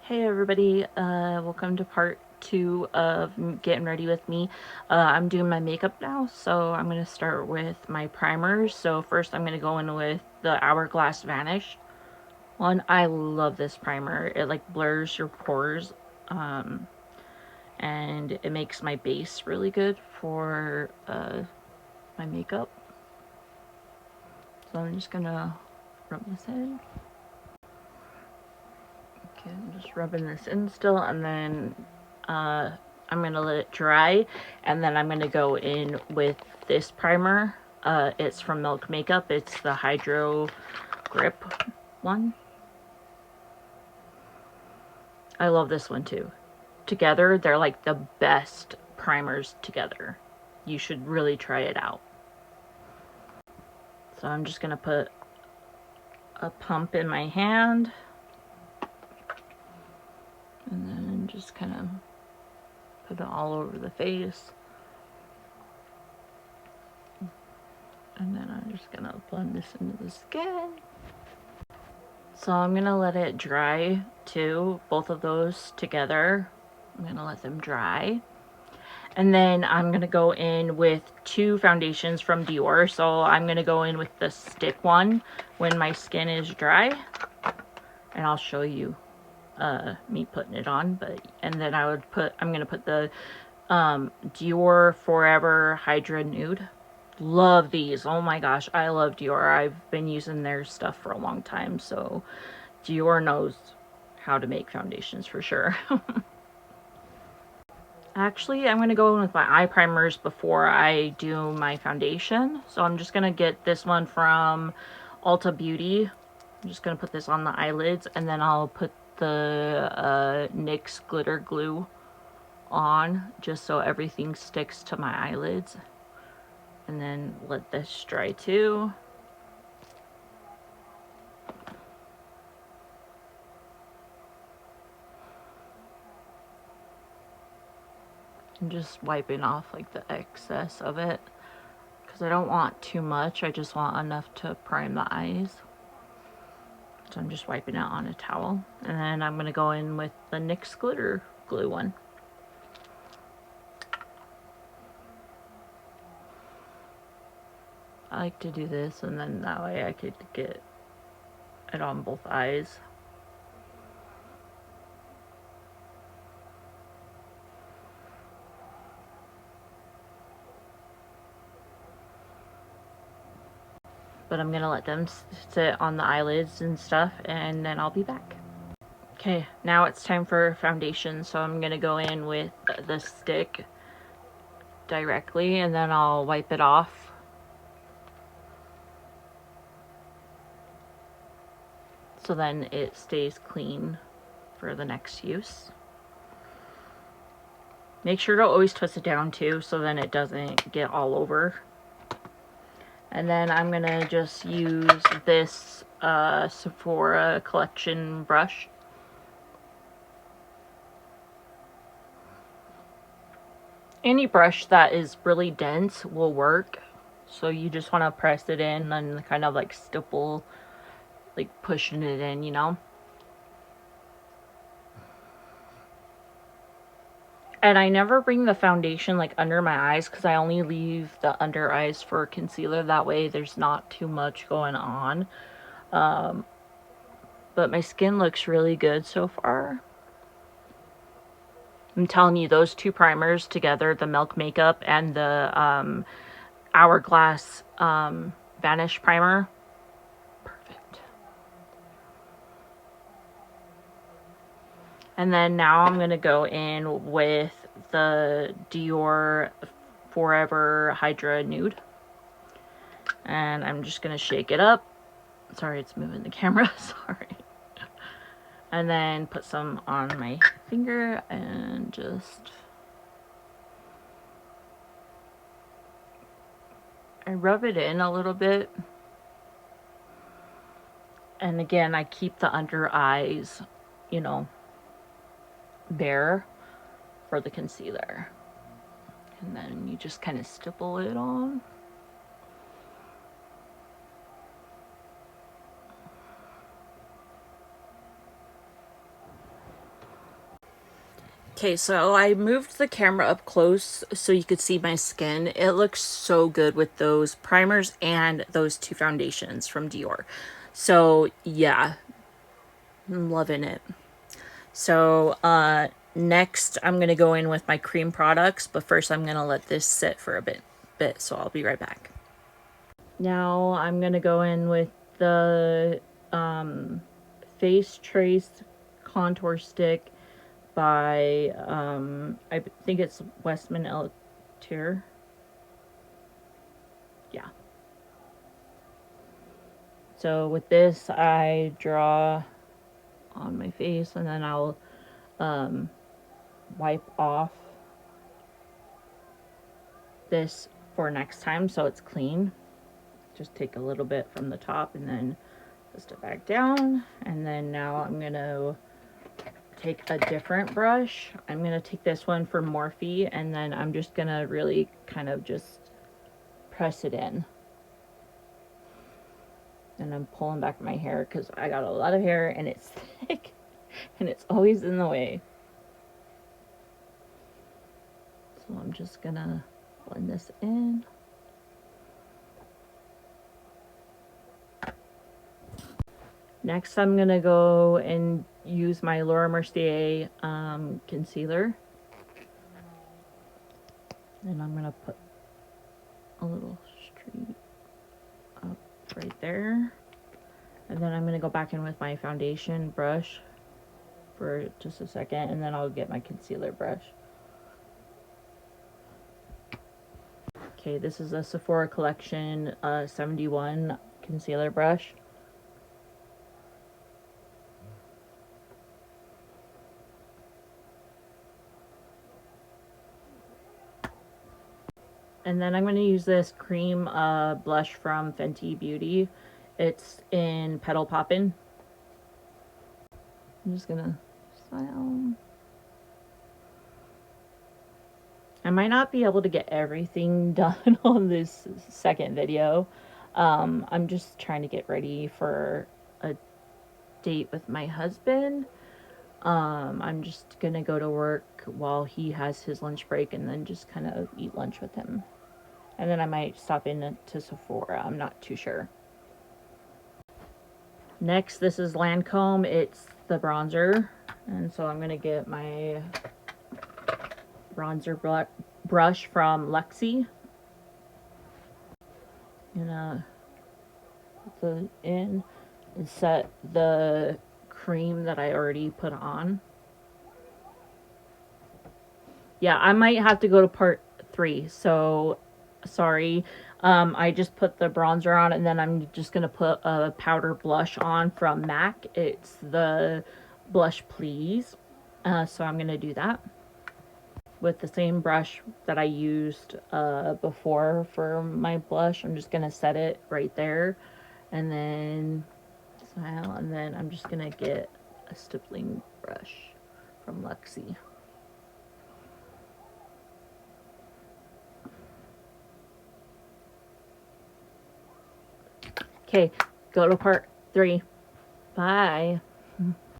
Hey everybody, welcome to part 2 of getting ready with me. I'm doing my makeup now, so I'm going to start with my primers. So first I'm going to go in with the Hourglass Vanish one. I love this primer. It like blurs your pores, and it makes my base really good for my makeup. So I'm just going to rub this in. Okay, I'm just rubbing this in still, and then I'm gonna let it dry, and then I'm gonna go in with this primer. It's from Milk Makeup. It's the Hydro Grip one. I love this one too. Together, they're like the best primers together. You should really try it out. So I'm just gonna put a pump in my hand, and then just kind of put it all over the face. And then I'm just gonna blend this into the skin. So I'm gonna let it dry too, both of those together. I'm gonna let them dry. And then I'm gonna go in with two foundations from Dior. So I'm gonna go in with the stick one when my skin is dry. And I'll show you me putting it on. And then I'm gonna put the Dior Forever Hydra Nude. Love these. Oh my gosh, I love Dior. I've been using their stuff for a long time, so Dior knows how to make foundations for sure. Actually, I'm going to go in with my eye primers before I do my foundation. So I'm just going to get this one from Ulta Beauty. I'm just going to put this on the eyelids, and then I'll put the NYX glitter glue on just so everything sticks to my eyelids. And then let this dry too. And just wiping off like the excess of it, because I don't want too much. I just want enough to prime the eyes. So I'm just wiping it on a towel. And then I'm going to go in with the NYX glitter glue one. I like to do this, and then that way I could get it on both eyes. But I'm going to let them sit on the eyelids and stuff, and then I'll be back. Okay, now it's time for foundation. So I'm going to go in with the stick directly, and then I'll wipe it off. So then it stays clean for the next use. Make sure to always twist it down too, so then it doesn't get all over. And then I'm gonna just use this Sephora collection brush. Any brush that is really dense will work. So you just want to press it in and kind of like stipple, like pushing it in, you know. And I never bring the foundation like under my eyes, because I only leave the under eyes for concealer. That way there's not too much going on. But my skin looks really good so far. I'm telling you, those two primers together, the Milk Makeup and the Hourglass Vanish Primer, perfect. And then now I'm going to go in with the Dior Forever Hydra Nude. And I'm just going to shake it up. Sorry, it's moving the camera. Sorry. And then put some on my finger and just... I rub it in a little bit. And again, I keep the under eyes, you know, bare for the concealer. And then you just kind of stipple it on. Okay, so I moved the camera up close so you could see my skin. It looks so good with those primers and those two foundations from Dior. So yeah, I'm loving it. So next I'm gonna go in with my cream products, but first I'm gonna let this sit for a bit, so I'll be right back. Now I'm gonna go in with the Face Trace contour stick by I think it's Westman Elixir. Yeah. So with this I draw on my face and then I'll wipe off this for next time so it's clean. Just take a little bit from the top and then twist it back down, and then now I'm gonna take a different brush. I'm gonna take this one for Morphe, and then I'm just gonna really kind of just press it in. And I'm pulling back my hair because I got a lot of hair and it's thick and it's always in the way. So I'm just gonna blend this in. Next I'm gonna go and use my Laura Mercier concealer. And I'm gonna put a little streak up right there. And then I'm gonna go back in with my foundation brush for just a second, and then I'll get my concealer brush. Okay, this is a Sephora Collection 71 concealer brush. And then I'm going to use this cream blush from Fenty Beauty. It's in Petal Poppin'. I'm just going to style. I might not be able to get everything done on this second video. I'm just trying to get ready for a date with my husband. I'm just gonna go to work while he has his lunch break and then just kind of eat lunch with him. And then I might stop in to Sephora. I'm not too sure. Next, this is Lancome. It's the bronzer. And so I'm gonna get my bronzer brush from Luxie. Gonna put the in and set the cream that I already put on. Yeah, I might have to go to part 3, so sorry. I just put the bronzer on, and then I'm just gonna put a powder blush on from MAC. It's the Blush Please. So I'm gonna do that with the same brush that I used before for my blush. I'm just gonna set it right there, and then smile, and then I'm just gonna get a stippling brush from Luxie. Okay, go to part 3. Bye.